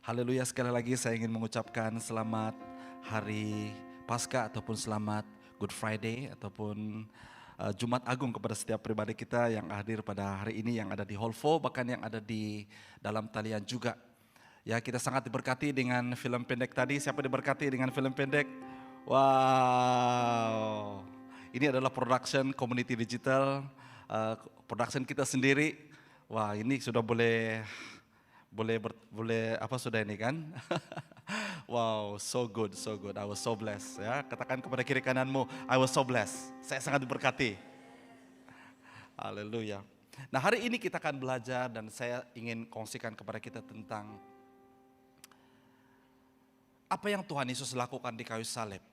Haleluya, sekali lagi saya ingin mengucapkan selamat hari Paskah ataupun selamat Good Friday ataupun Jumat Agung kepada setiap pribadi kita yang hadir pada hari ini, yang ada di Holvo, bahkan yang ada di dalam talian juga. Ya, kita sangat diberkati dengan film pendek tadi. Siapa diberkati dengan film pendek? Wow, ini adalah production community digital, production kita sendiri. Wah, ini sudah boleh apa sudah ini kan? Wow, so good, so good. I was so blessed. Ya, katakan kepada kiri kananmu, I was so blessed. Saya sangat diberkati. Haleluya. Nah, hari ini kita akan belajar dan saya ingin kongsikan kepada kita tentang apa yang Tuhan Yesus lakukan di kayu salib.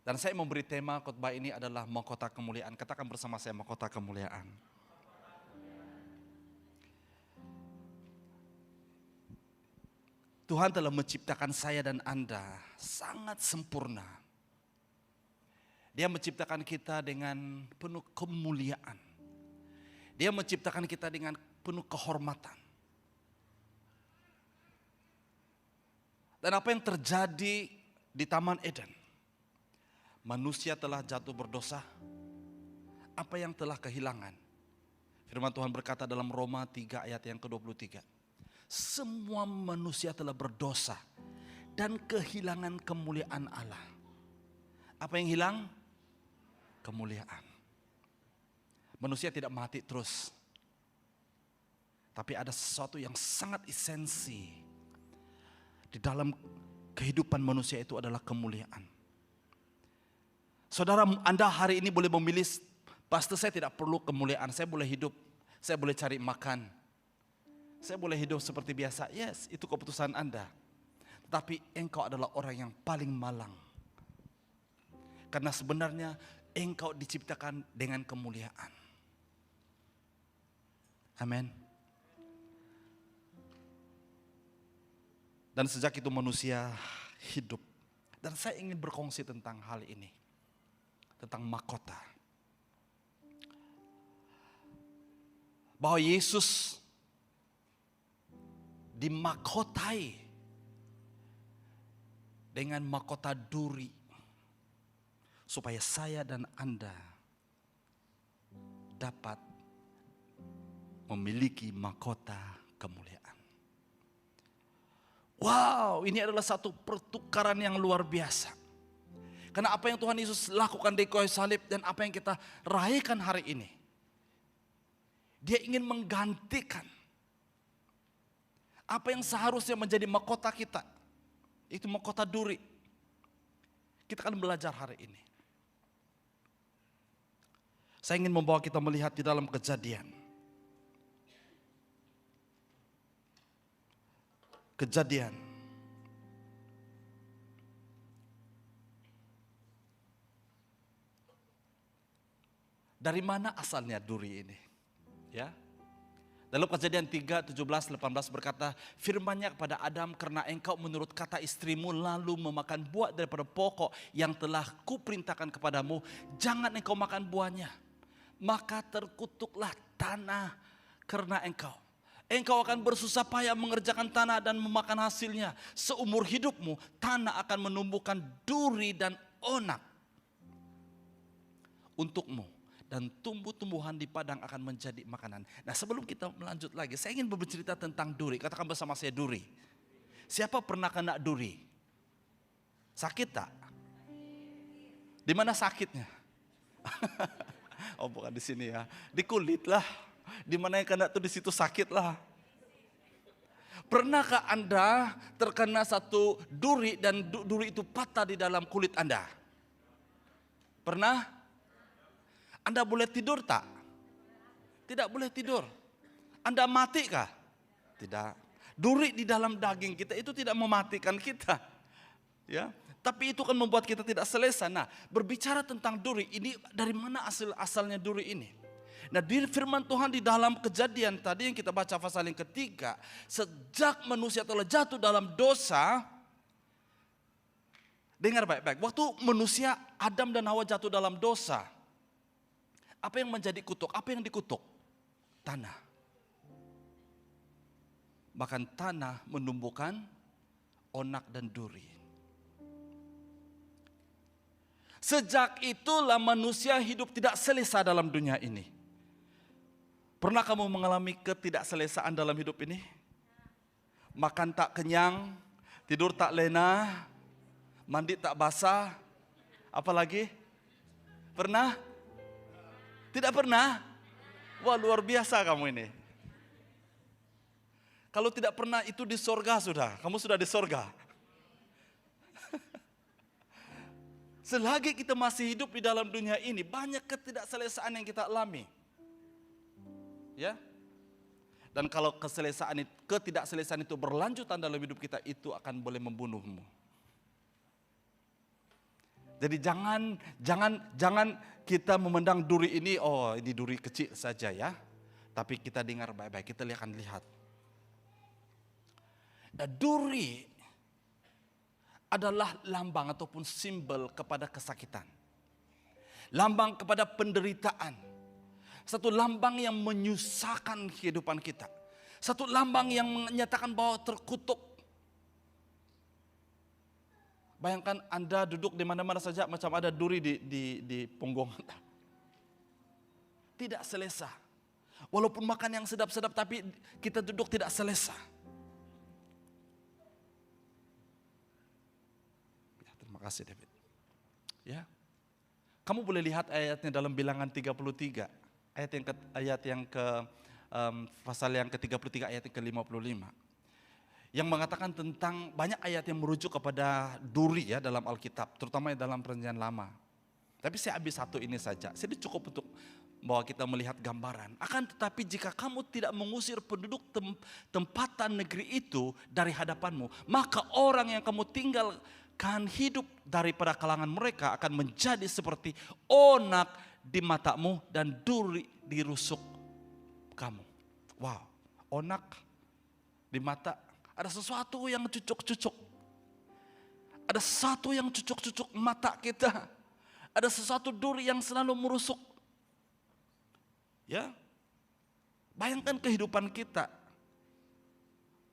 Dan saya memberi tema khotbah ini adalah mahkota kemuliaan. Katakan bersama saya, mahkota kemuliaan. Tuhan telah menciptakan saya dan Anda sangat sempurna. Dia menciptakan kita dengan penuh kemuliaan. Dia menciptakan kita dengan penuh kehormatan. Dan apa yang terjadi di Taman Eden? Manusia telah jatuh berdosa. Apa yang telah kehilangan? Firman Tuhan berkata dalam Roma 3 ayat yang ke-23. Semua manusia telah berdosa dan kehilangan kemuliaan Allah. Apa yang hilang? Kemuliaan. Manusia tidak mati terus. Tapi ada sesuatu yang sangat esensi di dalam kehidupan manusia, itu adalah kemuliaan. Saudara, Anda hari ini boleh memilih, pastor saya tidak perlu kemuliaan, saya boleh hidup, saya boleh cari makan. Saya boleh hidup seperti biasa, yes, itu keputusan Anda. Tetapi engkau adalah orang yang paling malang. Karena sebenarnya engkau diciptakan dengan kemuliaan. Amin. Dan sejak itu manusia hidup. Dan saya ingin berkongsi tentang hal ini. Tentang mahkota. Bahwa Yesus dimahkotai dengan mahkota duri supaya saya dan Anda dapat memiliki mahkota kemuliaan. Wow, ini adalah satu pertukaran yang luar biasa. Karena apa yang Tuhan Yesus lakukan di kayu salib dan apa yang kita raihkan hari ini, Dia ingin menggantikan apa yang seharusnya menjadi mahkota kita, itu mahkota duri. Kita akan belajar hari ini. Saya ingin membawa kita melihat di dalam Kejadian. Kejadian. Dari mana asalnya duri ini? Ya. Dalam Kejadian 3, 17, 18 berkata, firman-Nya kepada Adam, karena engkau menurut kata istrimu lalu memakan buah daripada pokok yang telah kuperintahkan kepadamu, jangan engkau makan buahnya. Maka terkutuklah tanah karena engkau. Engkau akan bersusah payah mengerjakan tanah dan memakan hasilnya. Seumur hidupmu tanah akan menumbuhkan duri dan onak untukmu. Dan tumbuh-tumbuhan di padang akan menjadi makanan. Nah, sebelum kita melanjut lagi, saya ingin bercerita tentang duri. Katakan bersama saya, duri. Siapa pernah kena duri? Sakit tak? Di mana sakitnya? Oh, bukan di sini ya. Di kulit lah. Di mana yang kena tuh di situ sakit lah. Pernahkah Anda terkena satu duri dan duri itu patah di dalam kulit Anda? Pernah? Anda boleh tidur tak? Tidak boleh tidur. Anda mati kah? Tidak. Duri di dalam daging kita itu tidak mematikan kita. Ya, tapi itu kan membuat kita tidak selesa. Nah, berbicara tentang duri, ini dari mana asalnya duri ini? Nah, di firman Tuhan di dalam Kejadian tadi yang kita baca pasal yang ketiga, sejak manusia telah jatuh dalam dosa, dengar baik-baik, waktu manusia Adam dan Hawa jatuh dalam dosa, apa yang menjadi kutuk? Apa yang dikutuk? Tanah. bahkan tanah menumbuhkan onak dan duri. Sejak itulah manusia hidup tidak selesa dalam dunia ini. Pernah kamu mengalami ketidakselesaan dalam hidup ini? Makan tak kenyang, tidur tak lena, mandi tak basah, apalagi? Pernah? Tidak pernah? Wah, luar biasa kamu ini. Kalau tidak pernah itu di sorga sudah, kamu sudah di sorga. Selagi kita masih hidup di dalam dunia ini, banyak ketidakselesaan yang kita alami. Ya. Dan kalau ketidakselesaan itu berlanjutan dalam hidup kita, itu akan boleh membunuhmu. Jadi jangan kita memandang duri ini, oh ini duri kecil saja ya. Tapi kita dengar baik-baik, kita akan lihat. Dan duri adalah lambang ataupun simbol kepada kesakitan. Lambang kepada penderitaan. Satu lambang yang menyusahkan kehidupan kita. Satu lambang yang menyatakan bahwa terkutuk. Bayangkan Anda duduk di mana-mana saja macam ada duri di punggung Anda. Tidak selesa. Walaupun makan yang sedap-sedap tapi kita duduk tidak selesa. Ya, terima kasih David. Ya. Kamu boleh lihat ayatnya dalam Bilangan 33. Pasal yang ke-33 ayat yang ke-55. Yang mengatakan tentang banyak ayat yang merujuk kepada duri ya dalam Alkitab, terutama dalam Perjanjian Lama. Tapi saya ambil satu ini saja. Jadi cukup untuk bahwa kita melihat gambaran. Akan tetapi jika kamu tidak mengusir penduduk tempatan negeri itu dari hadapanmu, maka orang yang kamu tinggalkan hidup daripada kalangan mereka akan menjadi seperti onak di matamu dan duri di rusuk kamu. Wow, onak di mata. Ada sesuatu yang cucuk-cucuk. Ada sesuatu yang cucuk-cucuk mata kita. Ada sesuatu duri yang selalu merusuk. Ya, bayangkan kehidupan kita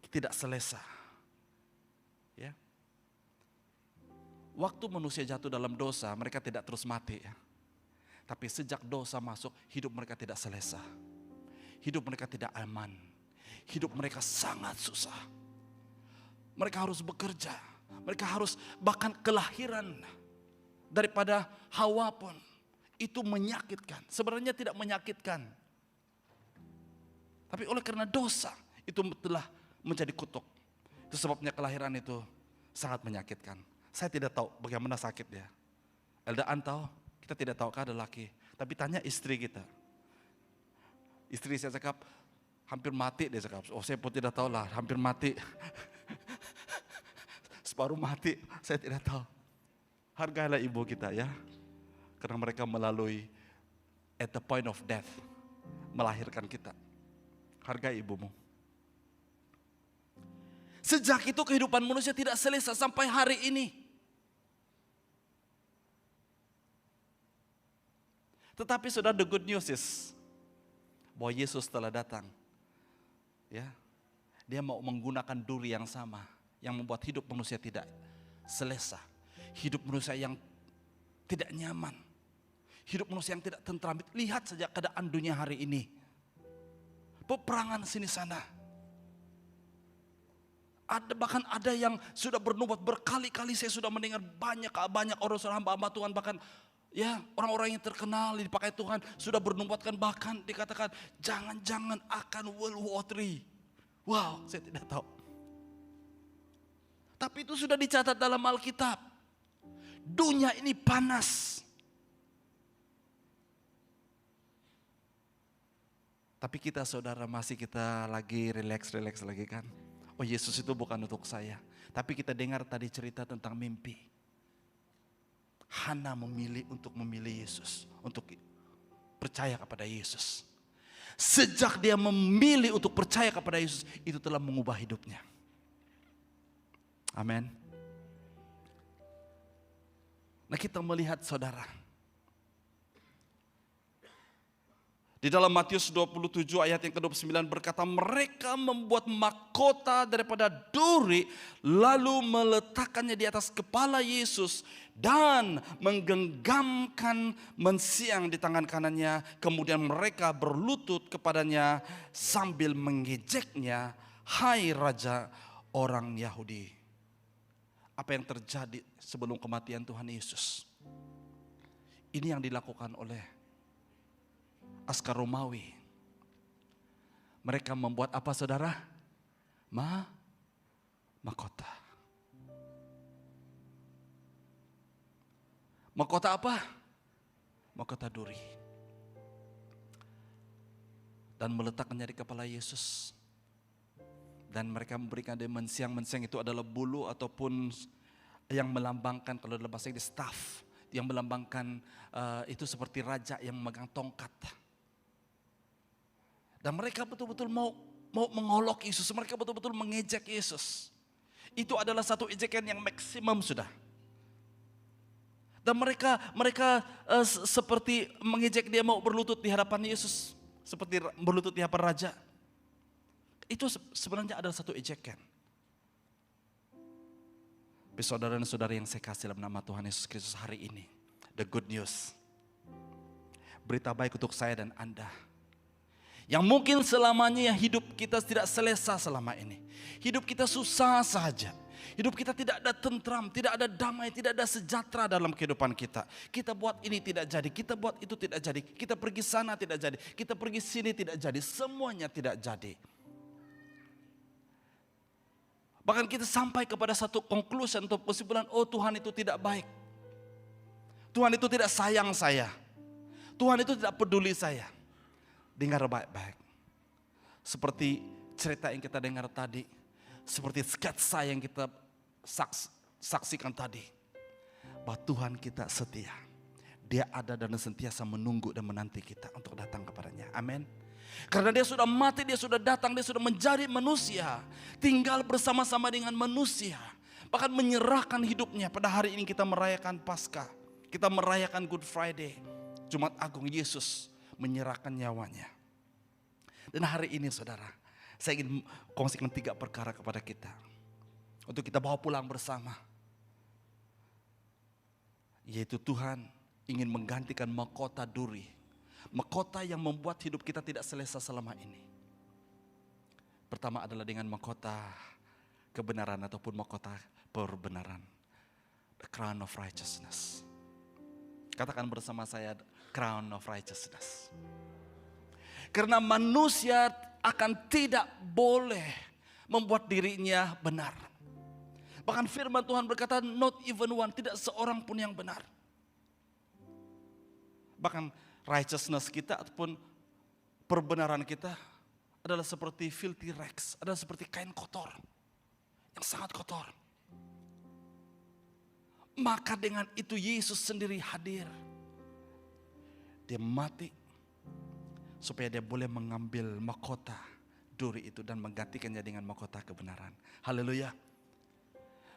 tidak selesa. Ya, waktu manusia jatuh dalam dosa, mereka tidak terus mati. Ya. Tapi sejak dosa masuk, hidup mereka tidak selesa. Hidup mereka tidak aman. Hidup mereka sangat susah. Mereka harus bekerja. Mereka harus bahkan kelahiran daripada Hawa pun. Itu menyakitkan. Sebenarnya tidak menyakitkan. Tapi oleh karena dosa, itu telah menjadi kutuk. Itu sebabnya kelahiran itu sangat menyakitkan. Saya tidak tahu bagaimana sakitnya. Eldaan tahu? Kita tidak tahu ada laki, tapi tanya istri kita. Istri saya cakap, hampir mati dia cakap. Oh saya pun tidak tahu lah, hampir mati. Separuh mati, saya tidak tahu. Hargailah ibu kita ya. Karena mereka melalui at the point of death, melahirkan kita. Hargai ibumu. Sejak itu kehidupan manusia tidak selesa sampai hari ini. Tetapi saudara, the good news is bahwa Yesus telah datang. Ya, dia mau menggunakan duri yang sama yang membuat hidup manusia tidak selesa, hidup manusia yang tidak nyaman, hidup manusia yang tidak tentram. Lihat saja keadaan dunia hari ini, peperangan sini sana. Bahkan ada yang sudah bernubuat berkali-kali. Saya sudah mendengar banyak orang hamba Tuhan, bahkan ya, orang-orang yang terkenal dipakai Tuhan sudah bernubuatkan, bahkan dikatakan jangan-jangan akan World War III. Wow, saya tidak tahu. Tapi itu sudah dicatat dalam Alkitab. Dunia ini panas. Tapi kita saudara kita lagi relax lagi kan. Oh Yesus itu bukan untuk saya. Tapi kita dengar tadi cerita tentang mimpi. Hana memilih untuk memilih Yesus, untuk percaya kepada Yesus. Sejak dia memilih untuk percaya kepada Yesus, itu telah mengubah hidupnya. Amin. Nah kita melihat saudara, Di dalam Matius 27 ayat yang ke-29 berkata, mereka membuat mahkota daripada duri lalu meletakkannya di atas kepala Yesus dan menggenggamkan mensiang di tangan kanannya. Kemudian mereka berlutut kepadanya sambil mengejeknya, hai Raja orang Yahudi. Apa yang terjadi sebelum kematian Tuhan Yesus? Ini yang dilakukan oleh askar Romawi. Mereka membuat apa saudara? Mahkota. Mahkota apa? Mahkota duri. Dan meletakkannya di kepala Yesus. Dan mereka memberikan dia mensiang. Mensiang itu adalah bulu ataupun yang melambangkan, kalau dalam bahasa Inggris staff, yang melambangkan itu seperti raja yang memegang tongkat. Dan mereka betul-betul mau mengolok Yesus, mereka betul-betul mengejek Yesus. Itu adalah satu ejekan yang maksimum sudah. Dan mereka seperti mengejek dia, mau berlutut di hadapan Yesus, seperti berlutut di hadapan raja. Itu sebenarnya adalah satu ejekan. Saudara dan saudara yang saya kasih dalam nama Tuhan Yesus Kristus, hari ini, the good news, berita baik untuk saya dan Anda. Yang mungkin selamanya hidup kita tidak selesa selama ini. Hidup kita susah saja. Hidup kita tidak ada tentram, tidak ada damai, tidak ada sejahtera dalam kehidupan kita. Kita buat ini tidak jadi, kita buat itu tidak jadi. Kita pergi sana tidak jadi, kita pergi sini tidak jadi. Semuanya tidak jadi. Bahkan kita sampai kepada satu conclusion atau kesimpulan, oh Tuhan itu tidak baik. Tuhan itu tidak sayang saya. Tuhan itu tidak peduli saya. Dengar baik-baik. Seperti cerita yang kita dengar tadi. Seperti sketsa yang kita saksikan tadi. Bahwa Tuhan kita setia. Dia ada dan sentiasa menunggu dan menanti kita untuk datang kepadanya. Amin. Karena dia sudah mati, dia sudah datang, dia sudah menjadi manusia. Tinggal bersama-sama dengan manusia. Bahkan menyerahkan hidupnya. Pada hari ini kita merayakan Paskah. Kita merayakan Good Friday. Jumat Agung, Yesus menyerahkan nyawanya. Dan hari ini saudara, saya ingin kongsikan 3 perkara kepada kita. Untuk kita bawa pulang bersama. Yaitu Tuhan ingin menggantikan mahkota duri. Mahkota yang membuat hidup kita tidak selesa selama ini. Pertama adalah dengan mahkota kebenaran ataupun mahkota perbenaran. The crown of righteousness. Katakan bersama saya, crown of righteousness. Karena manusia akan tidak boleh membuat dirinya benar. Bahkan firman Tuhan berkata, not even one, tidak seorang pun yang benar. Bahkan righteousness kita ataupun perbenaran kita adalah seperti filthy rags, adalah seperti kain kotor yang sangat kotor. Maka dengan itu Yesus sendiri hadir. Dia mati supaya dia boleh mengambil mahkota duri itu dan menggantikannya dengan mahkota kebenaran. Haleluya.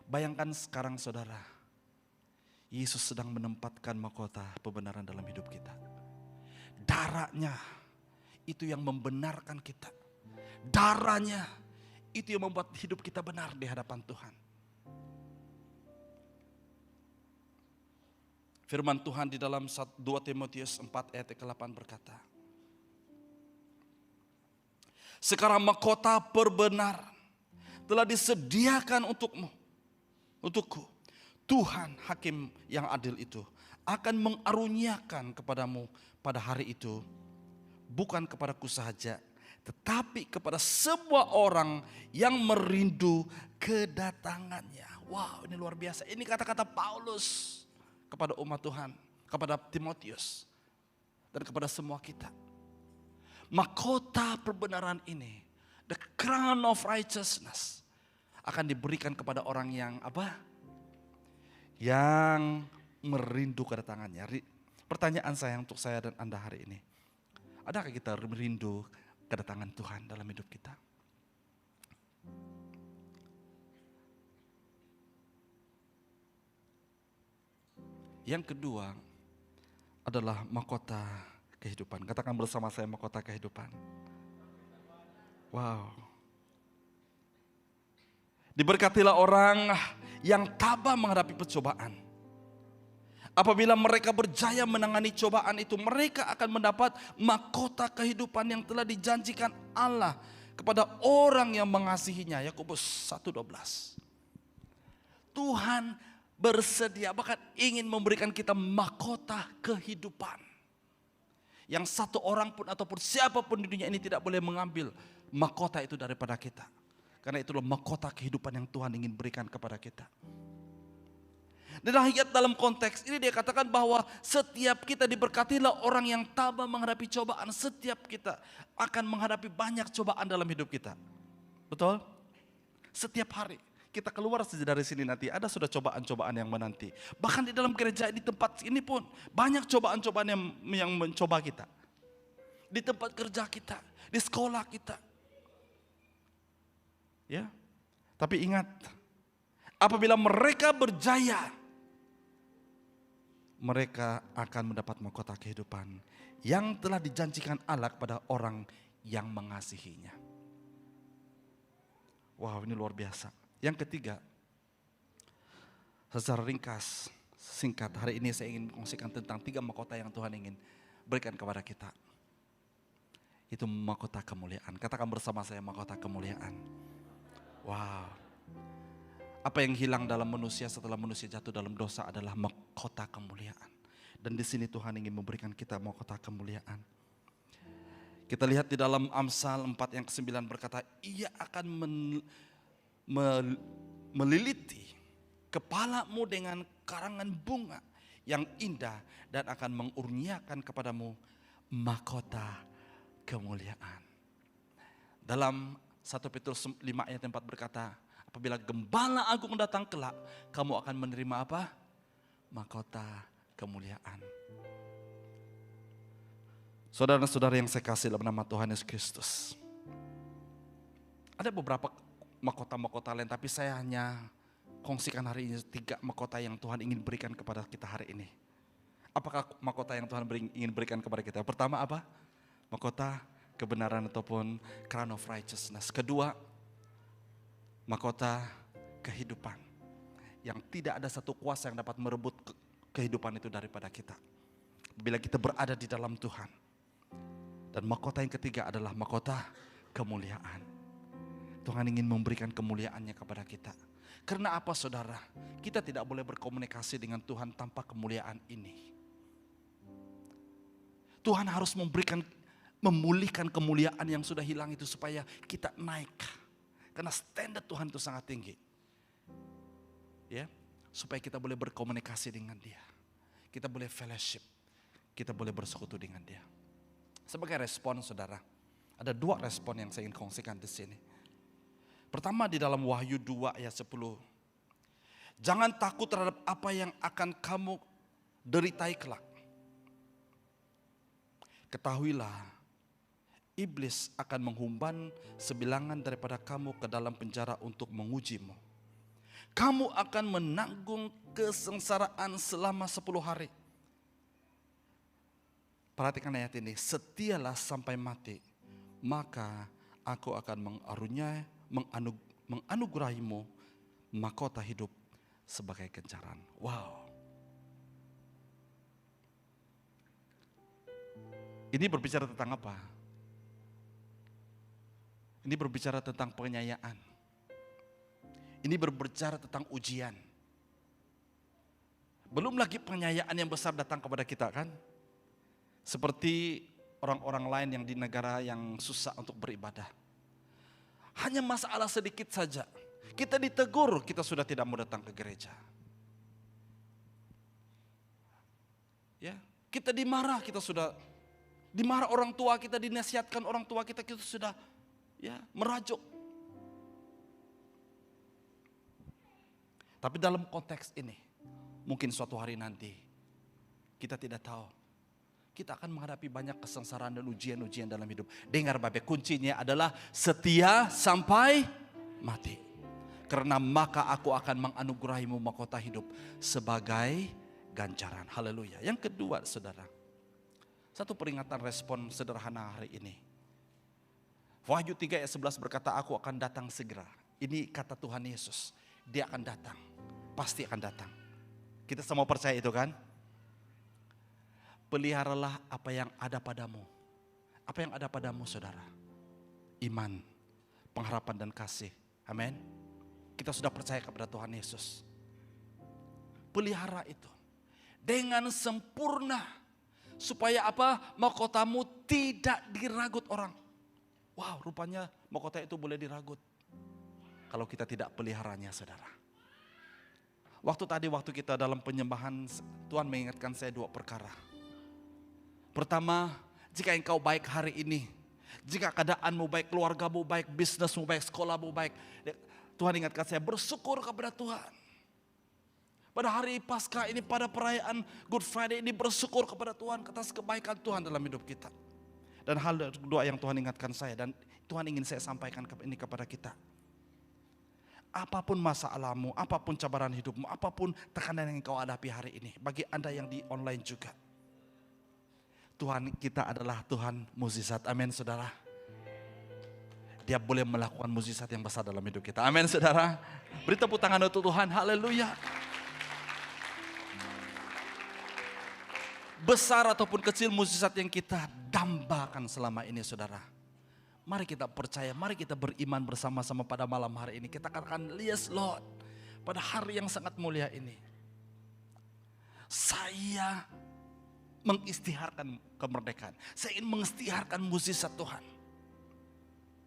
Bayangkan sekarang saudara, Yesus sedang menempatkan mahkota kebenaran dalam hidup kita. Darahnya itu yang membenarkan kita. Darahnya itu yang membuat hidup kita benar di hadapan Tuhan. Firman Tuhan di dalam 2 Timotius 4 ayat ke-8 berkata, sekarang mahkota perbenaran telah disediakan untukku. Tuhan hakim yang adil itu akan mengaruniakan kepadamu pada hari itu, bukan kepadaku saja, tetapi kepada semua orang yang merindu kedatangannya. Wow, ini luar biasa. Ini kata-kata Paulus kepada umat Tuhan, kepada Timotius, dan kepada semua kita. Mahkota perbenaran ini, the crown of righteousness, akan diberikan kepada orang yang apa? Yang merindu kedatangannya. Pertanyaan saya untuk saya dan Anda hari ini, adakah kita merindu kedatangan Tuhan dalam hidup kita? Yang kedua adalah mahkota kehidupan. Katakan bersama saya, mahkota kehidupan. Wow. Diberkatilah orang yang tabah menghadapi pencobaan. Apabila mereka berjaya menangani cobaan itu, mereka akan mendapat mahkota kehidupan yang telah dijanjikan Allah kepada orang yang mengasihinya. Yakobus 1:12. Tuhan bersedia, bahkan ingin memberikan kita mahkota kehidupan. Yang satu orang pun ataupun siapapun di dunia ini tidak boleh mengambil mahkota itu daripada kita. Karena itulah mahkota kehidupan yang Tuhan ingin berikan kepada kita. Dan lihat dalam konteks ini dia katakan bahwa setiap kita diberkatilah orang yang tabah menghadapi cobaan. Setiap kita akan menghadapi banyak cobaan dalam hidup kita. Betul? Setiap hari kita keluar saja dari sini nanti ada sudah cobaan-cobaan yang menanti. Bahkan di dalam gereja di tempat ini pun banyak cobaan-cobaan yang mencoba kita. Di tempat kerja kita, di sekolah kita. Ya. Tapi ingat, apabila mereka berjaya, mereka akan mendapat mahkota kehidupan yang telah dijanjikan Allah kepada orang yang mengasihinya. Wow, ini luar biasa. Yang ketiga, secara ringkas, singkat, hari ini saya ingin mengkongsikan tentang 3 mahkota yang Tuhan ingin berikan kepada kita. Itu mahkota kemuliaan. Katakan bersama saya, mahkota kemuliaan. Wow. Apa yang hilang dalam manusia setelah manusia jatuh dalam dosa adalah mahkota kemuliaan. Dan di sini Tuhan ingin memberikan kita mahkota kemuliaan. Kita lihat di dalam Amsal 4 yang ke-9 berkata, ia akan meliliti kepalamu dengan karangan bunga yang indah dan akan mengurniakan kepadamu mahkota kemuliaan. Dalam 1 Petrus 5 ayat 4 berkata, apabila gembala agung datang kelak, kamu akan menerima apa? Mahkota kemuliaan. Saudara-saudara yang saya kasih dalam nama Tuhan Yesus Kristus. Ada beberapa mahkota-mahkota lain, tapi saya hanya kongsikan hari ini 3 mahkota yang Tuhan ingin berikan kepada kita hari ini. Apakah mahkota yang Tuhan ingin berikan kepada kita? Pertama apa? Mahkota kebenaran ataupun crown of righteousness. Kedua, mahkota kehidupan. Yang tidak ada satu kuasa yang dapat merebut kehidupan itu daripada kita. Bila kita berada di dalam Tuhan. Dan mahkota yang ketiga adalah mahkota kemuliaan. Tuhan ingin memberikan kemuliaannya kepada kita. Karena apa saudara? Kita tidak boleh berkomunikasi dengan Tuhan tanpa kemuliaan ini. Tuhan harus memulihkan kemuliaan yang sudah hilang itu supaya kita naik. Karena standar Tuhan itu sangat tinggi. Ya, supaya kita boleh berkomunikasi dengan Dia. Kita boleh fellowship. Kita boleh bersekutu dengan Dia. Sebagai respon saudara, ada 2 respon yang saya ingin kongsikan di sini. Pertama di dalam Wahyu 2 ayat 10. Jangan takut terhadap apa yang akan kamu deritai kelak. Ketahuilah, iblis akan menghumban sebilangan daripada kamu ke dalam penjara untuk mengujimu. Kamu akan menanggung kesengsaraan selama 10 hari. Perhatikan ayat ini, setialah sampai mati, maka aku akan menganugerahimu mahkota hidup sebagai ganjaran. Wow. Ini berbicara tentang apa? Ini berbicara tentang penyayaan. Ini berbicara tentang ujian. Belum lagi penyayaan yang besar datang kepada kita kan? Seperti orang-orang lain yang di negara yang susah untuk beribadah. Hanya masalah sedikit saja. Kita ditegur, kita sudah tidak mau datang ke gereja. Ya, kita dimarah, kita sudah dimarah orang tua kita, dinasihatkan orang tua kita, kita sudah ya merajuk. Tapi dalam konteks ini, mungkin suatu hari nanti, kita tidak tahu. Kita akan menghadapi banyak kesengsaraan dan ujian-ujian dalam hidup. Dengar Bapak, kuncinya adalah setia sampai mati. Karena maka aku akan menganugerahimu mahkota hidup sebagai ganjaran. Haleluya. Yang kedua saudara, Satu peringatan respon sederhana hari ini. Wahyu 3 ayat 11 berkata, aku akan datang segera. Ini kata Tuhan Yesus. Dia akan datang. Pasti akan datang. Kita semua percaya itu kan? Peliharalah apa yang ada padamu. Apa yang ada padamu saudara? Iman, pengharapan dan kasih. Amin. Kita sudah percaya kepada Tuhan Yesus. Pelihara itu dengan sempurna. Supaya apa? Mahkotamu tidak diragut orang. Wow, rupanya mahkota itu boleh diragut. Kalau kita tidak peliharanya saudara. Waktu kita dalam penyembahan, Tuhan mengingatkan saya 2 perkara. Pertama, jika engkau baik hari ini, jika keadaanmu baik, keluargamu baik, bisnismu baik, sekolahmu baik, Tuhan ingatkan saya bersyukur kepada Tuhan. Pada hari Paskah ini, pada perayaan Good Friday ini, bersyukur kepada Tuhan atas kebaikan Tuhan dalam hidup kita. Dan hal kedua yang Tuhan ingatkan saya, dan Tuhan ingin saya sampaikan ini kepada kita. Apapun masalahmu, apapun cabaran hidupmu, apapun tekanan yang kau hadapi hari ini, bagi Anda yang di online juga, Tuhan kita adalah Tuhan mukjizat. Amin saudara. Dia boleh melakukan mukjizat yang besar dalam hidup kita. Amin saudara. Beri tepuk tangan untuk Tuhan. Haleluya. Besar ataupun kecil mukjizat yang kita dambakan selama ini saudara. Mari kita percaya, mari kita beriman bersama-sama pada malam hari ini. Kita katakan, yes Lord, pada hari yang sangat mulia ini, saya mengistiharkan kemerdekaan. Saya ingin mengistiharkan mukjizat Tuhan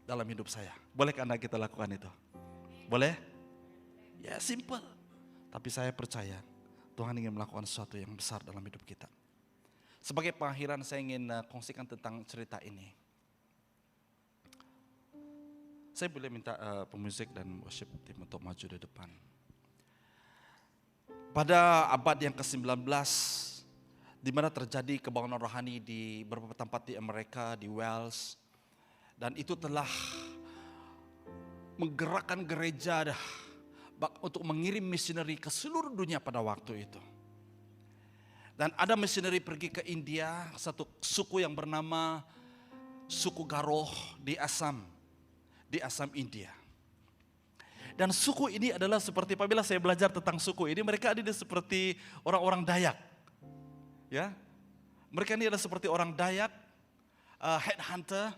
dalam hidup saya. Bolehkah Anda kita lakukan itu? Boleh? Ya simple. Tapi saya percaya Tuhan ingin melakukan sesuatu yang besar dalam hidup kita. Sebagai pengakhiran saya ingin kongsikan tentang cerita ini. Saya boleh minta pemusik dan worship team untuk maju di depan. Pada abad yang ke-19, di mana terjadi kebangunan rohani di beberapa tempat di Amerika, di Wales. Dan itu telah menggerakkan gereja untuk mengirim misioneri ke seluruh dunia pada waktu itu. Dan ada misioneri pergi ke India, satu suku yang bernama suku Garoh di Assam India. Dan suku ini adalah seperti, apabila saya belajar tentang suku ini, mereka ada seperti orang-orang Dayak. Ya, mereka ini adalah seperti orang Dayak, headhunter,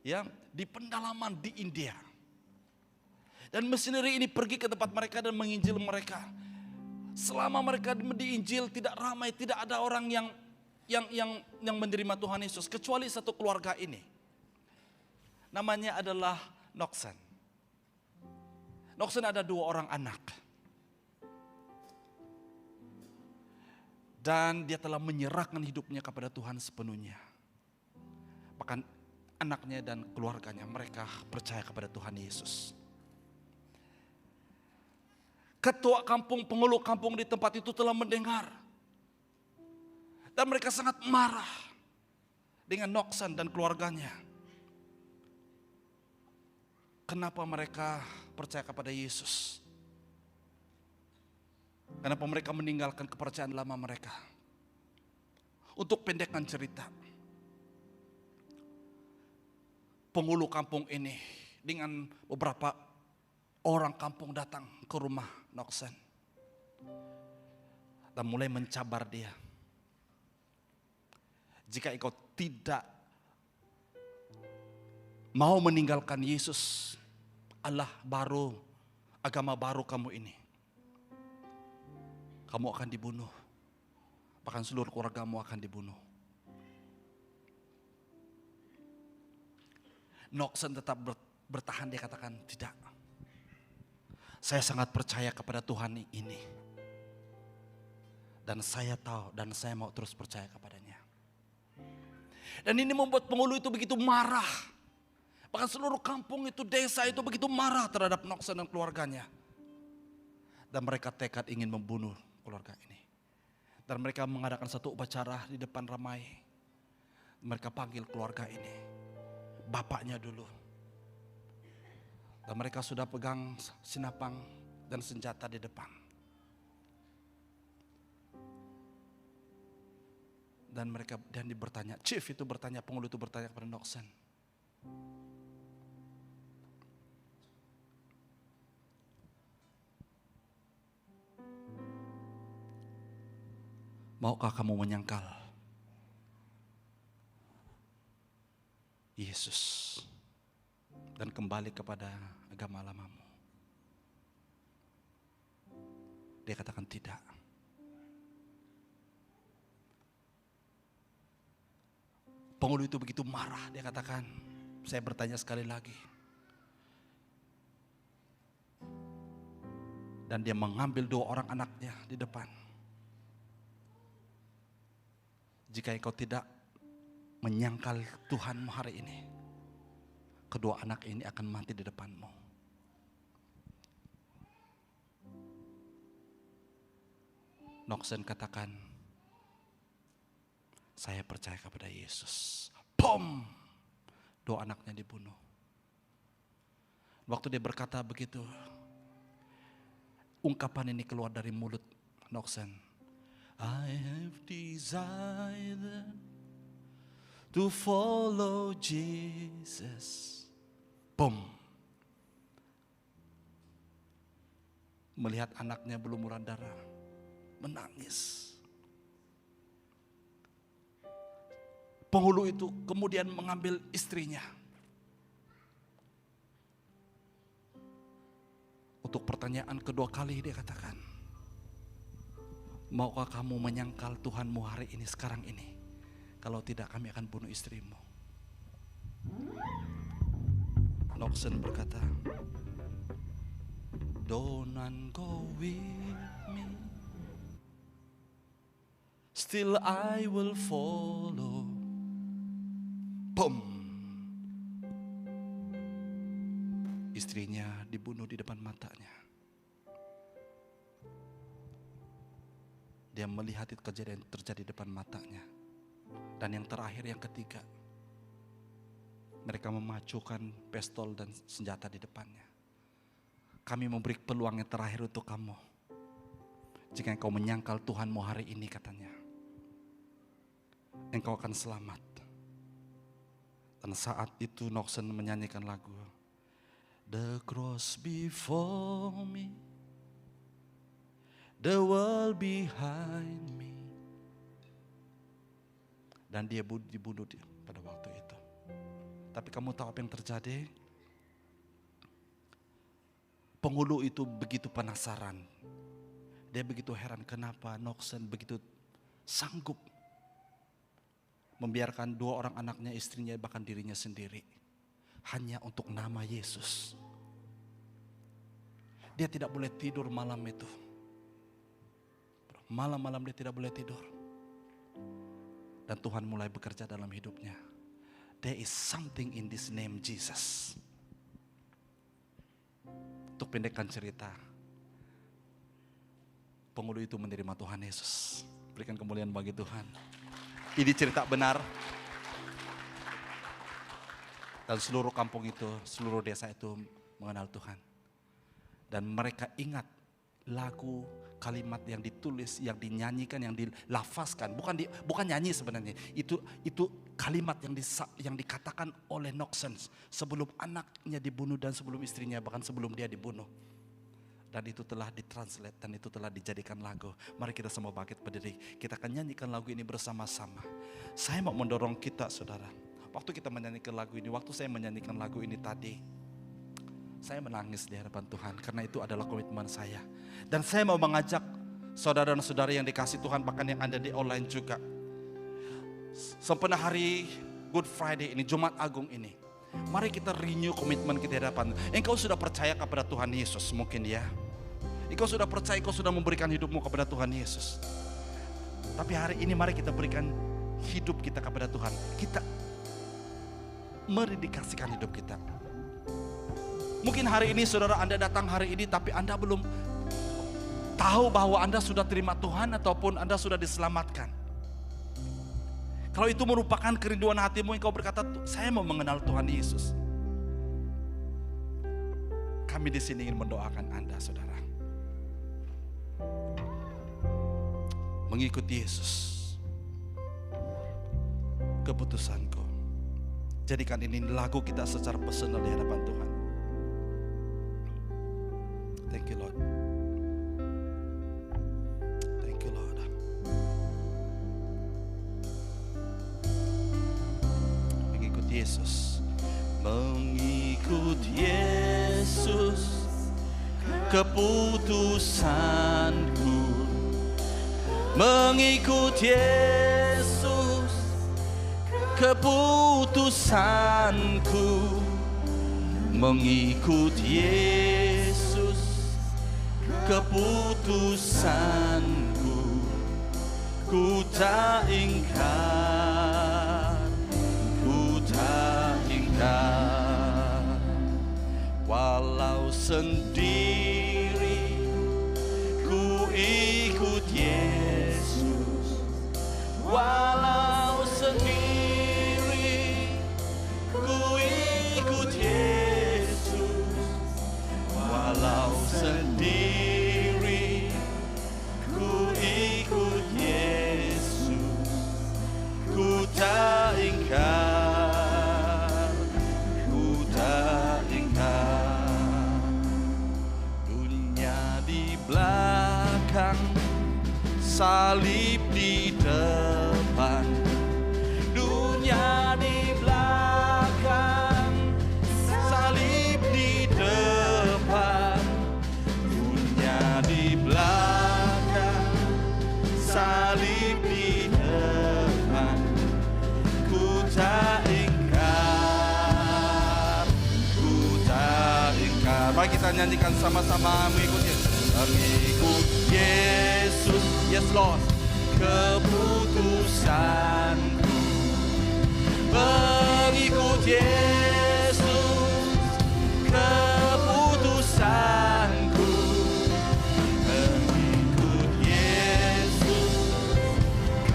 ya, di pendalaman di India. Dan misioneri ini pergi ke tempat mereka dan menginjil mereka. Selama mereka diinjil tidak ramai, tidak ada orang yang menerima Tuhan Yesus kecuali satu keluarga ini. Namanya adalah Noksen. Noksen ada 2 orang anak. Dan dia telah menyerahkan hidupnya kepada Tuhan sepenuhnya. Bahkan anaknya dan keluarganya, mereka percaya kepada Tuhan Yesus. Ketua kampung, pengelola kampung di tempat itu telah mendengar. Dan mereka sangat marah dengan Noksen dan keluarganya. Kenapa mereka percaya kepada Yesus? Kenapa mereka meninggalkan kepercayaan lama mereka? Untuk pendekkan cerita, penghulu kampung ini dengan beberapa orang kampung datang ke rumah Noksen dan mulai mencabar dia. Jika engkau tidak mau meninggalkan Yesus, Allah baru, agama baru kamu ini, kamu akan dibunuh. Bahkan seluruh keluargamu akan dibunuh. Noksen tetap bertahan, dia katakan tidak. Saya sangat percaya kepada Tuhan ini. Dan saya tahu dan saya mau terus percaya kepadanya. Dan ini membuat penghulu itu begitu marah. Bahkan seluruh kampung itu, desa itu begitu marah terhadap Noksen dan keluarganya. Dan mereka tekad ingin membunuh keluarga ini. Dan mereka mengadakan satu upacara di depan ramai. Mereka panggil keluarga ini, bapaknya dulu. Dan mereka sudah pegang sinapang dan senjata di depan. Dan dia bertanya, chief itu bertanya, penghulu itu bertanya kepada Noksen, maukah kamu menyangkal Yesus dan kembali kepada agama lamamu? Dia katakan tidak. Penghulu itu begitu marah, dia katakan, saya bertanya sekali lagi. Dan dia mengambil 2 orang anaknya di depan. Jika engkau tidak menyangkal Tuhanmu hari ini, kedua anak ini akan mati di depanmu. Noksen katakan, saya percaya kepada Yesus. Bom! 2 anaknya dibunuh. Waktu dia berkata begitu, ungkapan ini keluar dari mulut Noksen. I have desire to follow Jesus. Bom! Melihat anaknya berlumuran darah, menangis. Penghulu itu kemudian mengambil istrinya. Untuk pertanyaan kedua kali dia katakan, maukah kamu menyangkal Tuhanmu hari ini, sekarang ini? Kalau tidak, kami akan bunuh istrimu. Noksen berkata, don't go with me, still I will follow. Bom! Istrinya dibunuh di depan matanya. Dia melihat itu kejadian terjadi di depan matanya. Dan yang terakhir, yang ketiga, mereka memacukan pistol dan senjata di depannya. Kami memberi peluang yang terakhir untuk kamu. Jika engkau menyangkal Tuhanmu hari ini, katanya, engkau akan selamat. Dan saat itu Noksen menyanyikan lagu, The cross before me, the world behind me. Dan dia dibunuh pada waktu itu. Tapi kamu tahu apa yang terjadi? Penghulu itu begitu penasaran. Dia begitu heran kenapa Noksen begitu sanggup membiarkan 2 orang anaknya, istrinya, bahkan dirinya sendiri, hanya untuk nama Yesus. Dia tidak boleh tidur malam itu. Malam-malam dia tidak boleh tidur. Dan Tuhan mulai bekerja dalam hidupnya. There is something in this name Jesus. Untuk pendekkan cerita, penghulu itu menerima Tuhan Yesus. Berikan kemuliaan bagi Tuhan. Ini cerita benar. Dan seluruh kampung itu, seluruh desa itu mengenal Tuhan. Dan mereka ingat lagu, kalimat yang ditulis, yang dinyanyikan, yang dilafazkan. Bukan nyanyi sebenarnya. Itu kalimat yang dikatakan oleh Noksen sebelum anaknya dibunuh dan sebelum istrinya, bahkan sebelum dia dibunuh. Dan itu telah ditranslate dan itu telah dijadikan lagu. Mari kita semua bangkit berdiri. Kita akan nyanyikan lagu ini bersama-sama. Saya mau mendorong kita, saudara. Waktu kita menyanyikan lagu ini, waktu saya menyanyikan lagu ini tadi, saya menangis di hadapan Tuhan. Karena itu adalah komitmen saya. Dan saya mau mengajak saudara dan saudara yang dikasih Tuhan, bahkan yang ada di online juga. Sempena hari Good Friday ini, Jumat Agung ini, mari kita renew komitmen kita di hadapan. Engkau sudah percaya kepada Tuhan Yesus mungkin ya. Engkau sudah percaya, engkau sudah memberikan hidupmu kepada Tuhan Yesus. Tapi hari ini mari kita berikan hidup kita kepada Tuhan. Kita mendedikasikan hidup kita. Mungkin hari ini saudara, Anda datang hari ini tapi Anda belum tahu bahwa Anda sudah terima Tuhan ataupun Anda sudah diselamatkan. Kalau itu merupakan kerinduan hatimu, engkau berkata, saya mau mengenal Tuhan Yesus. Kami di sini ingin mendoakan Anda, saudara. Mengikuti Yesus. keputusanku. Jadikan ini lagu kita secara personal di hadapan Tuhan. Thank you Lord. Thank you Lord. Mengikut Yesus. Mengikut Yesus keputusanku. Mengikut Yesus keputusanku. Mengikut Yesus keputusanku. Ku tak ingkar, ku tak ingkar. Walau sendiri ku ikut Yesus. Walau sendiri ku ikut Yesus. Walau sendiri ku ikut Yesus. Ku tak ingkar, ku tak ingkar. Dunia di belakang, salib di depan. Dunia di belakang, salib di depan. Dunia di belakang, salib di depan. Ku tak ingkar, ku tak ingkar. Mari kita nyanyikan sama-sama mengikut Yesus. Mengikut Yesus, yes Lord, keputusanku. Mengikut Yesus, keputusanku. Mengikut Yesus,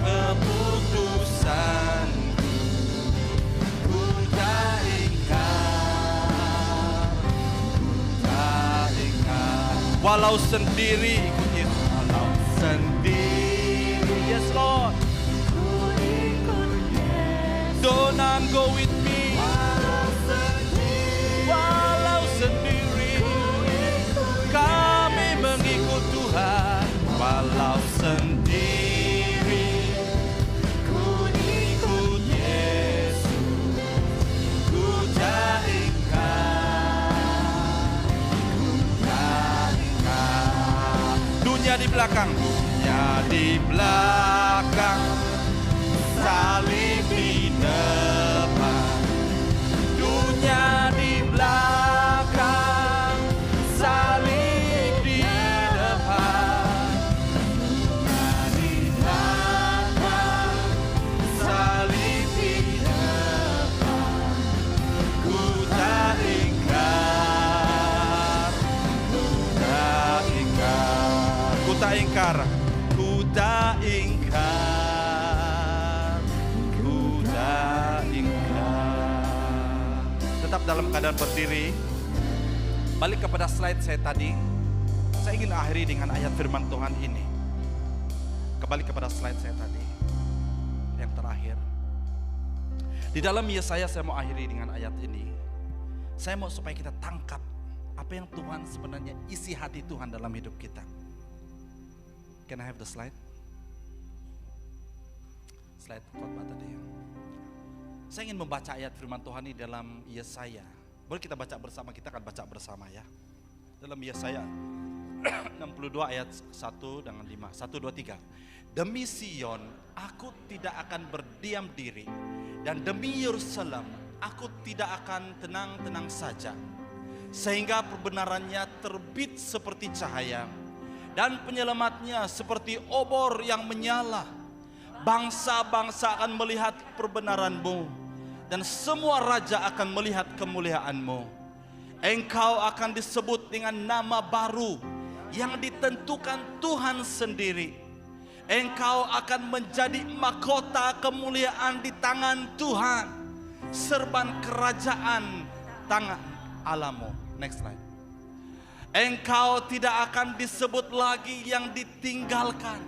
keputusanku. Ku tak ingkar, ku tak ingkar. Walau sendiri ikut Yesus. Walau sendiri, yes Lord. Don't none go with me. Walau sendiri kami mengikut Tuhan. Walau sendiri ku ikut Yesus. Ku tak ingkar, ku tak ingkar. Dunia di belakang, dunia di belakang, salib di depan. Dunia di belakang, salib di depan. Dunia di belakang, salib di depan. Ku tak ingkar, ku tak ingkar. Ku tak ingkar, ku tak ingkar, ku tak ingkar. Tetap dalam keadaan berdiri. Balik kepada slide saya tadi. Saya ingin akhiri dengan ayat firman Tuhan ini. Kembali kepada slide saya tadi, yang terakhir. Di dalam Yesaya saya mau akhiri dengan ayat ini. Saya mau supaya kita tangkap apa yang Tuhan sebenarnya isi hati Tuhan dalam hidup kita. Can I have the slide? Slide khotbah tadi. Saya ingin membaca ayat firman Tuhan ini dalam Yesaya. Boleh kita baca bersama, kita akan baca bersama ya. Dalam Yesaya 62 ayat 1 dengan 5. 1, 2, 3. Demi Sion aku tidak akan berdiam diri, dan demi Yerusalem aku tidak akan tenang-tenang saja, sehingga perbenarannya terbit seperti cahaya, dan penyelamatnya seperti obor yang menyala. Bangsa-bangsa akan melihat perbenaran-Mu, dan semua raja akan melihat kemuliaan-Mu. Engkau akan disebut dengan nama baru yang ditentukan Tuhan sendiri. Engkau akan menjadi mahkota kemuliaan di tangan Tuhan, serban kerajaan tangan Allahmu. Next slide. Engkau tidak akan disebut lagi yang ditinggalkan,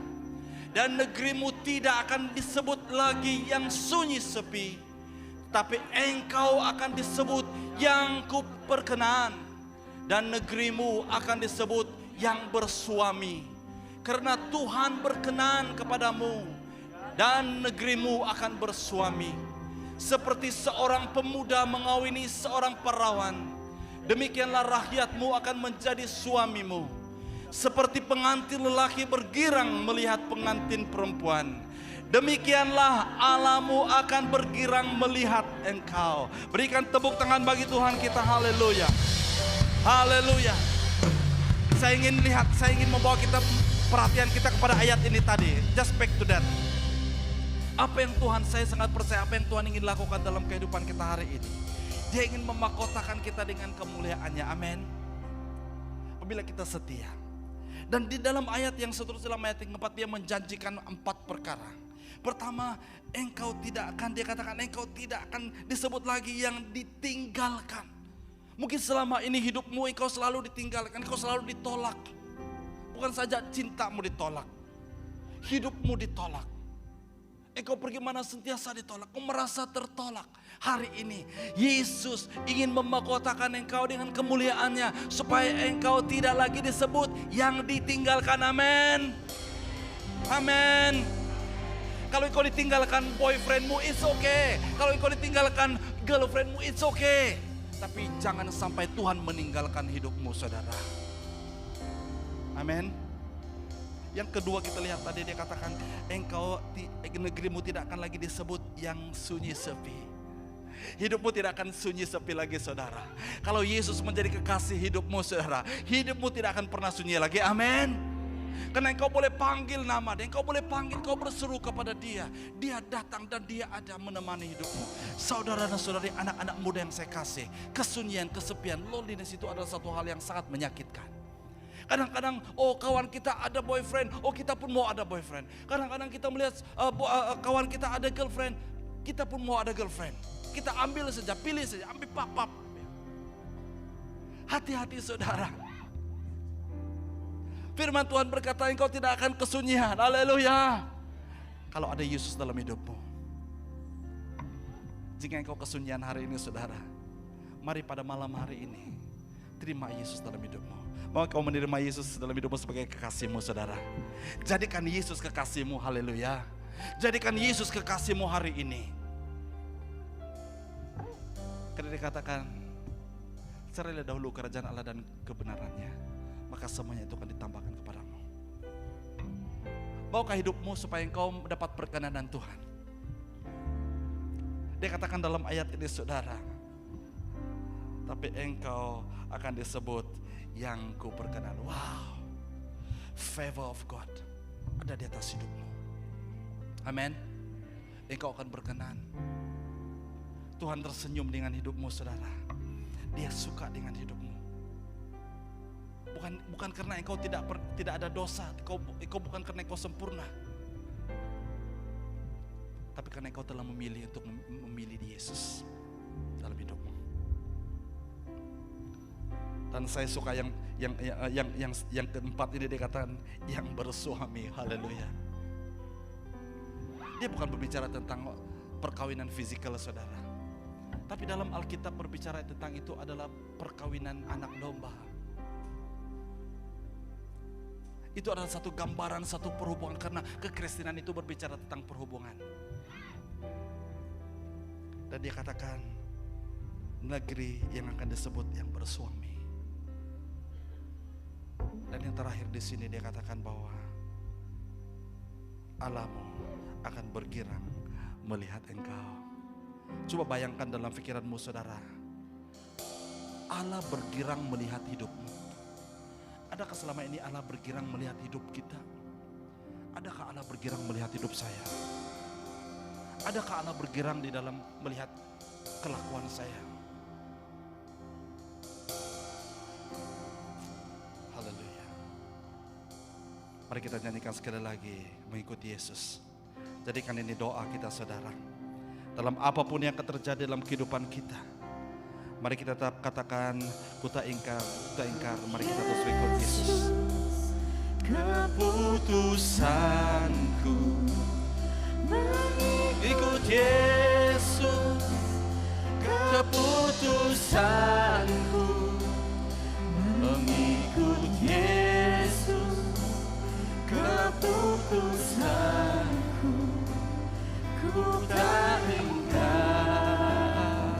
Dan negerimu tidak akan disebut lagi yang sunyi sepi, tapi engkau akan disebut yang kuperkenan. Dan negerimu akan disebut yang bersuami, karena Tuhan berkenan kepadamu. Dan negerimu akan bersuami. Seperti seorang pemuda mengawini seorang perawan, demikianlah rakyatmu akan menjadi suamimu. Seperti pengantin lelaki bergirang melihat pengantin perempuan, demikianlah Allahmu akan bergirang melihat engkau. Berikan tepuk tangan bagi Tuhan kita. Haleluya. Haleluya. Saya ingin membawa kita perhatian kita kepada ayat ini tadi. Just back to that. Apa yang Tuhan, saya sangat percaya apa yang Tuhan ingin lakukan dalam kehidupan kita hari ini. Dia ingin memahkotakan kita dengan kemuliaannya. Amin. Apabila kita setia. Dan di dalam ayat yang seterusnya, dalam ayat yang keempat, dia menjanjikan 4 perkara. Pertama, engkau tidak akan, dia katakan engkau tidak akan disebut lagi yang ditinggalkan. Mungkin selama ini hidupmu engkau selalu ditinggalkan, engkau selalu ditolak. Bukan saja cintamu ditolak, hidupmu ditolak. Engkau pergi mana sentiasa ditolak, kau merasa tertolak. Hari ini Yesus ingin memahkotakan engkau dengan kemuliaannya, supaya engkau tidak lagi disebut yang ditinggalkan. Amin. Amin. Kalau engkau ditinggalkan boyfriendmu, it's okay. Kalau engkau ditinggalkan girlfriendmu, it's okay. Tapi jangan sampai Tuhan meninggalkan hidupmu, saudara. Amin. Yang kedua kita lihat tadi, dia katakan negerimu tidak akan lagi disebut yang sunyi sepi. Hidupmu tidak akan sunyi sepi lagi, saudara. Kalau Yesus menjadi kekasih hidupmu, saudara, hidupmu tidak akan pernah sunyi lagi. Amin. Karena engkau boleh panggil nama dia, engkau boleh panggil, engkau berseru kepada dia. Dia datang dan dia ada menemani hidupmu. Saudara dan saudari, anak-anak muda yang saya kasih, kesunyian, kesepian, loneliness itu adalah satu hal yang sangat menyakitkan. Kadang-kadang, oh kawan kita ada boyfriend, oh kita pun mau ada boyfriend. Kadang-kadang kita melihat kawan kita ada girlfriend, kita pun mau ada girlfriend. Kita ambil saja, pilih saja, ambil pap-pap. Hati-hati, saudara. Firman Tuhan berkata engkau tidak akan kesunyian. Haleluya. Kalau ada Yesus dalam hidupmu. Jika engkau kesunyian hari ini, saudara, mari pada malam hari ini terima Yesus dalam hidupmu. Mau kau menerima Yesus dalam hidupmu sebagai kekasihmu, saudara. Jadikan Yesus kekasihmu, haleluya. Jadikan Yesus kekasihmu hari ini. Karena dikatakan, carilah dahulu kerajaan Allah dan kebenarannya, maka semuanya itu akan ditambahkan kepadamu. Maukah hidupmu supaya engkau mendapat perkenanan Tuhan? Dia katakan dalam ayat ini, saudara, tapi engkau akan disebut yang kuperkenan. Wow, favor of God ada di atas hidupmu. Amin. Engkau akan berkenan. Tuhan tersenyum dengan hidupmu, saudara. Dia suka dengan hidupmu. Bukan karena engkau tidak ada dosa, engkau bukan karena engkau sempurna, tapi karena engkau telah memilih untuk memilih Yesus dalam hidupmu. Dan saya suka yang keempat ini, dikatakan yang bersuami. Haleluya. Dia bukan berbicara tentang perkawinan fisikal, saudara. Tapi dalam Alkitab berbicara tentang itu adalah perkawinan anak domba. Itu adalah satu gambaran, satu perhubungan, karena kekristenan itu berbicara tentang perhubungan. Dan dia katakan negeri yang akan disebut yang bersuami. Dan yang terakhir di sini dia katakan bahwa Allahmu akan bergirang melihat engkau. Coba bayangkan dalam pikiranmu, saudara, Allah bergirang melihat hidupmu. Adakah selama ini Allah bergirang melihat hidup kita? Adakah Allah bergirang melihat hidup saya? Adakah Allah bergirang di dalam melihat kelakuan saya? Haleluya. Mari kita nyanyikan sekali lagi mengikuti Yesus. Jadikan ini doa kita, saudara. Dalam apapun yang akan terjadi dalam kehidupan kita, mari kita tetap katakan, ku tak ingkar. Mari kita terus ikut Yesus. keputusanku ikut Yesus, keputusanku mengikut Yesus, keputusanku ku tak ingkar,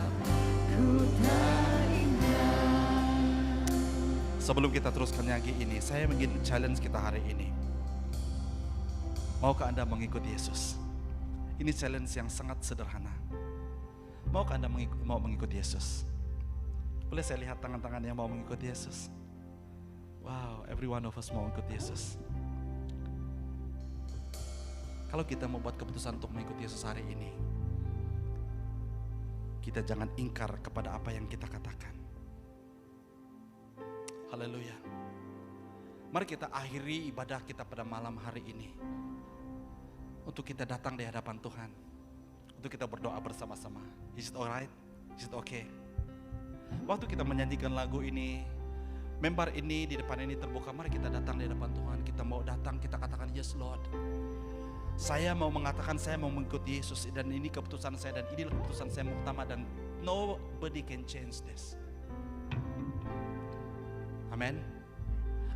ku tak ingkar. Sebelum kita teruskan lagi ini, saya ingin challenge kita hari ini. Maukah Anda mengikut Yesus? Ini challenge yang sangat sederhana. Maukah Anda mau mengikut Yesus? Boleh saya lihat tangan-tangan yang mau mengikut Yesus? Wow, every one of us mau mengikut Yesus. Kalau kita mau buat keputusan untuk mengikut Yesus hari ini, kita jangan ingkar kepada apa yang kita katakan. Haleluya. Mari kita akhiri ibadah kita pada malam hari ini. Untuk kita datang di hadapan Tuhan, untuk kita berdoa bersama-sama. Is it alright? Is it okay? Waktu kita menyanyikan lagu ini, member ini di depan ini terbuka, mari kita datang di hadapan Tuhan. Kita mau datang, kita katakan, yes Lord, saya mau mengatakan saya mau mengikuti Yesus, dan ini keputusan saya, dan inilah keputusan saya yang utama, dan nobody can change this. Amin.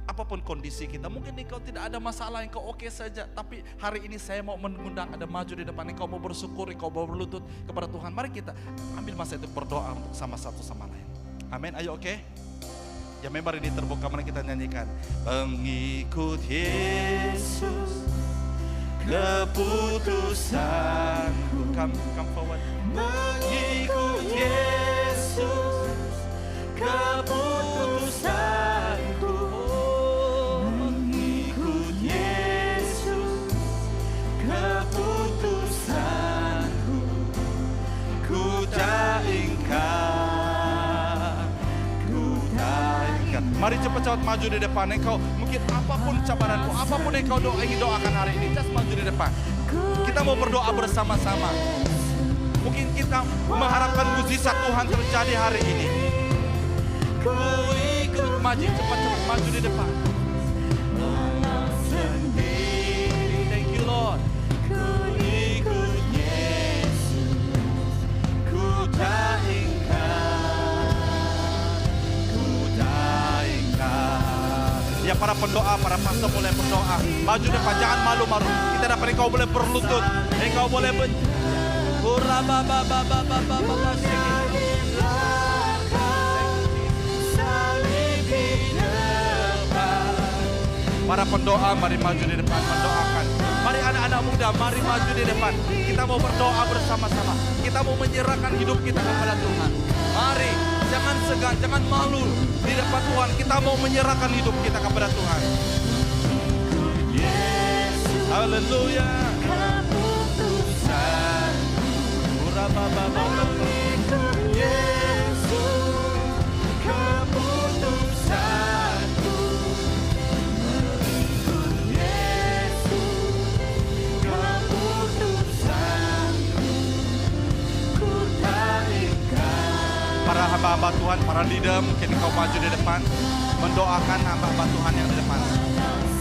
Apapun kondisi kita, mungkin engkau tidak ada masalah, engkau oke saja, tapi hari ini saya mau mengundang Anda maju di depan, engkau mau bersyukur, engkau mau berlutut kepada Tuhan. Mari kita ambil masa itu berdoa untuk sama satu sama lain. Amin, ayo oke? Ya, member ini terbuka, mari kita nyanyikan. Mengikut Yesus, keputusanku. Come forward. Mengikut Yesus, keputusanku. Mengikut Yesus, keputusanku. Ku tak ingkar, ku tak ingkar. Mari cepat-cepat maju di depan. Engkau mungkin apapun cabaranmu, apapun yang kau ingin doakan hari ini, just maju di depan. Kita mau berdoa bersama-sama. Mungkin kita mengharapkan mukjizat Tuhan terjadi hari ini. Ku ikut, maju cepat-cepat maju di depan. Thank you Lord. Ku ikut Yesus, ku tak ingkar, ku tak ingkar. Ya, para pendoa, para pastor boleh berdoa. Maju depan, jangan malu-malu. Kita dapat engkau boleh berlutut, engkau boleh Para pendoa, mari maju di depan mendoakan. Mari anak-anak muda, mari maju di depan. Kita mau berdoa bersama-sama. Kita mau menyerahkan hidup kita kepada Tuhan. Mari, jangan segan, jangan malu di depan Tuhan. Kita mau menyerahkan hidup kita kepada Tuhan. Haleluya. Para hamba-hamba Tuhan, para leader, mungkin engkau maju di depan mendoakan hamba-hamba Tuhan yang di depan.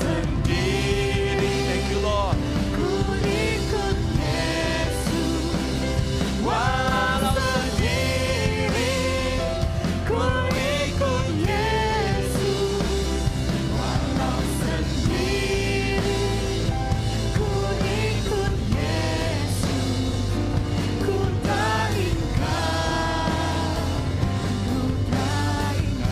Sendiri, thank you Lord. Ku ikut Yesus, walau sendiri. Ku ikut Yesus, walau sendiri. Ku ikut Yesus, ku tak ingkar, ku tak ingkar.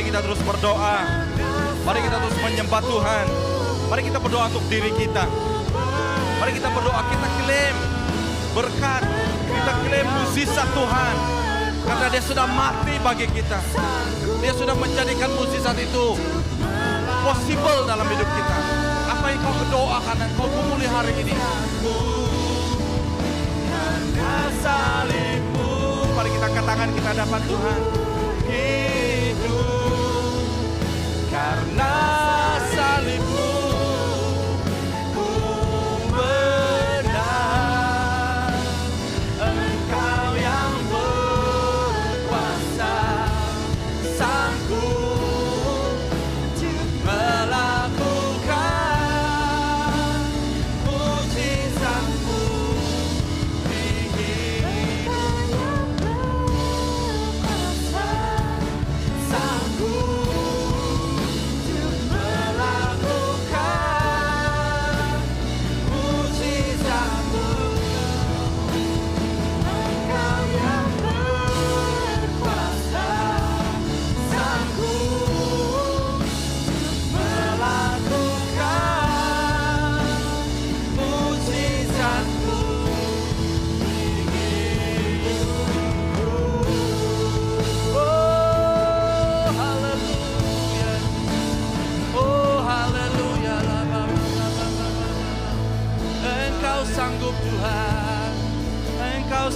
kita terus berdoa. Mari kita terus menyembah Tuhan. Mari kita berdoa untuk diri kita. Mari kita berdoa, kita klaim berkat, kita klaim mukjizat Tuhan. Karena Dia sudah mati bagi kita. Dia sudah menjadikan mukjizat itu possible dalam hidup kita. Apa yang kau doakan dan kau gumuli hari ini? Salibmu. Mari kita angkat tangan kita hadapan Tuhan. Hidup karena salibmu, ku menang. Engkau yang berkuasa, sanggup melakukan mukjizatmu.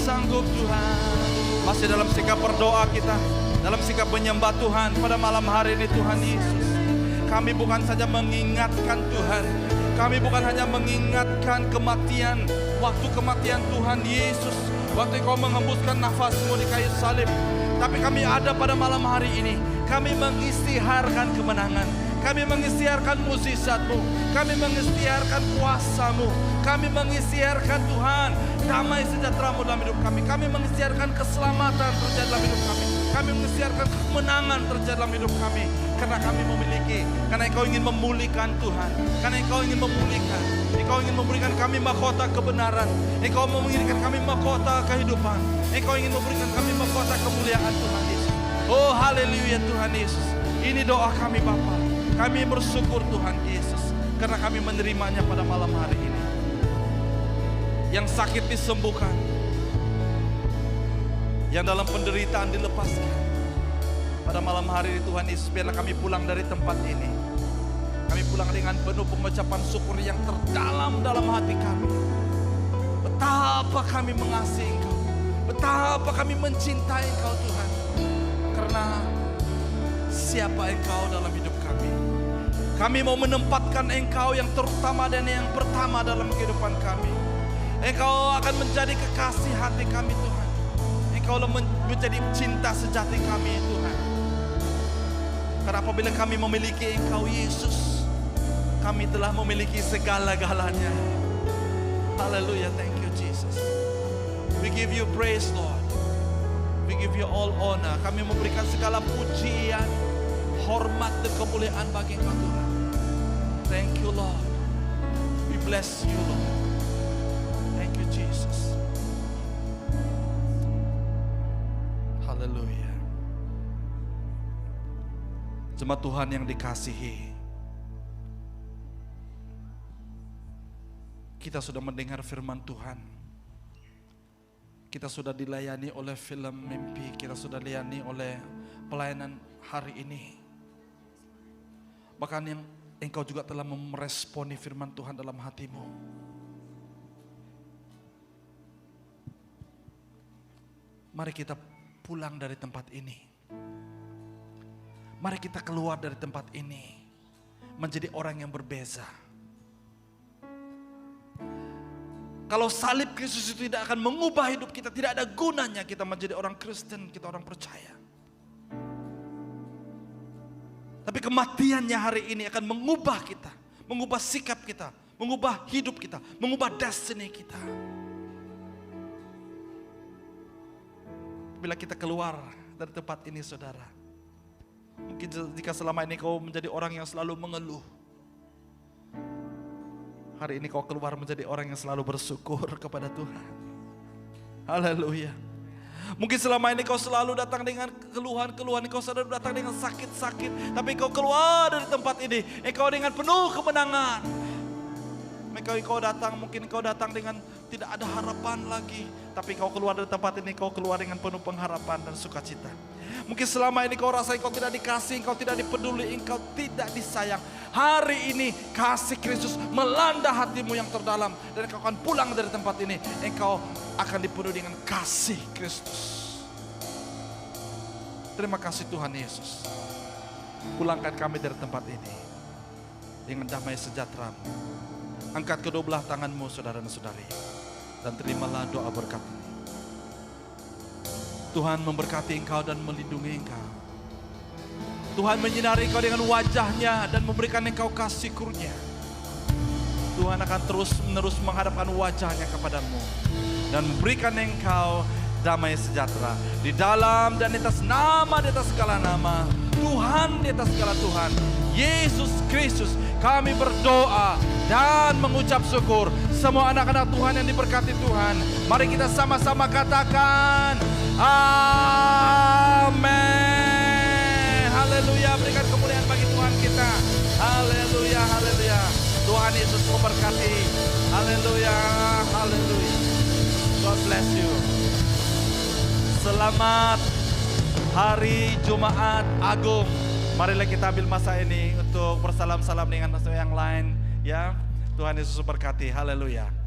Sanggup Tuhan. Masih dalam sikap berdoa kita, dalam sikap menyembah Tuhan pada malam hari ini Tuhan Yesus. Kami bukan saja mengingatkan Tuhan, kami bukan hanya mengingatkan kematian, waktu kematian Tuhan Yesus, waktu Kau menghembuskan nafasmu di kayu salib. Tapi kami ada pada malam hari ini, kami mengisytiharkan kemenangan, kami mengisytiharkan mukjizat-Mu, kami mengisytiharkan kuasa-Mu, kami mengisytiharkan Tuhan damai sejahtera-Mu dalam hidup kami, kami mengisytiharkan keselamatan terjadi dalam hidup kami mengisytiharkan kemenangan terjadi dalam hidup kami, karena kami memiliki, karena Engkau ingin memulihkan Tuhan, karena Engkau ingin memulihkan, Engkau ingin memberikan kami mahkota kebenaran, Engkau mengirimkan kami mahkota kehidupan, Engkau ingin memberikan kami mahkota kemuliaan Tuhan Yesus. Oh haleluya Tuhan Yesus. Ini doa kami Bapa. Kami bersyukur Tuhan Yesus karena kami menerimanya pada malam hari ini. Yang sakit disembuhkan, yang dalam penderitaan dilepaskan. Pada malam hari ini Tuhan Yesus, biarlah kami pulang dari tempat ini, kami pulang dengan penuh pengucapan syukur yang terdalam dalam hati kami. Betapa kami mengasihi Engkau, betapa kami mencintai Engkau Tuhan. Karena siapa Engkau dalam hidup kami. Kami mau menempatkan Engkau yang terutama dan yang pertama dalam kehidupan kami. Engkau akan menjadi kekasih hati kami Tuhan. Engkau menjadi cinta sejati kami Tuhan. Karena apabila kami memiliki Engkau Yesus, kami telah memiliki segala-galanya. Haleluya, thank you Jesus. We give you praise Lord. We give you all honor. Kami memberikan segala pujian, hormat dan kemuliaan bagi Engkau Tuhan. Thank you Lord. We bless you Lord. Thank you Jesus. Haleluya. Jemaat Tuhan yang dikasihi, kita sudah mendengar firman Tuhan. Kita sudah dilayani oleh film mimpi, kita sudah dilayani oleh pelayanan hari ini. Bahkan yang engkau juga telah meresponi firman Tuhan dalam hatimu. Mari kita pulang dari tempat ini. Mari kita keluar dari tempat ini menjadi orang yang berbeza. Kalau salib Kristus itu tidak akan mengubah hidup kita, tidak ada gunanya kita menjadi orang Kristen, kita orang percaya. Tapi kematiannya hari ini akan mengubah kita, mengubah sikap kita, mengubah hidup kita, mengubah destiny kita. Bila kita keluar dari tempat ini saudara, mungkin jika selama ini kau menjadi orang yang selalu mengeluh, hari ini kau keluar menjadi orang yang selalu bersyukur kepada Tuhan. Haleluya. Mungkin selama ini kau selalu datang dengan keluhan-keluhan, kau selalu datang dengan sakit-sakit, tapi kau keluar dari tempat ini, engkau dengan penuh kemenangan. Kau datang, mungkin kau datang dengan tidak ada harapan lagi, tapi kau keluar dari tempat ini, kau keluar dengan penuh pengharapan dan sukacita. Mungkin selama ini kau rasa kau tidak dikasih, kau tidak dipeduli, engkau tidak disayang. Hari ini kasih Kristus melanda hatimu yang terdalam, dan kau akan pulang dari tempat ini, engkau akan dipenuhi dengan kasih Kristus. Terima kasih Tuhan Yesus. Pulangkan kami dari tempat ini dengan damai sejahtera-Mu. Angkat kedua belah tanganmu saudara dan saudari, dan terimalah doa berkat ini. Tuhan memberkati engkau dan melindungi engkau. Tuhan menyinari engkau dengan wajahnya dan memberikan engkau kasih kurnia. Tuhan akan terus menerus menghadapkan wajahnya kepadamu dan memberikan engkau damai sejahtera. Di dalam dan di atas nama, di atas segala nama, Tuhan di atas segala Tuhan, Yesus Kristus, kami berdoa dan mengucap syukur. Semua anak-anak Tuhan yang diberkati Tuhan, mari kita sama-sama katakan amin. Haleluya, berikan kemuliaan bagi Tuhan kita. Haleluya, haleluya. Tuhan Yesus memberkati. Haleluya, haleluya. God bless you. Selamat Hari Jumat Agung. Marilah kita ambil masa ini untuk bersalam-salam dengan yang lain, ya. Tuhan Yesus memberkati. Haleluya.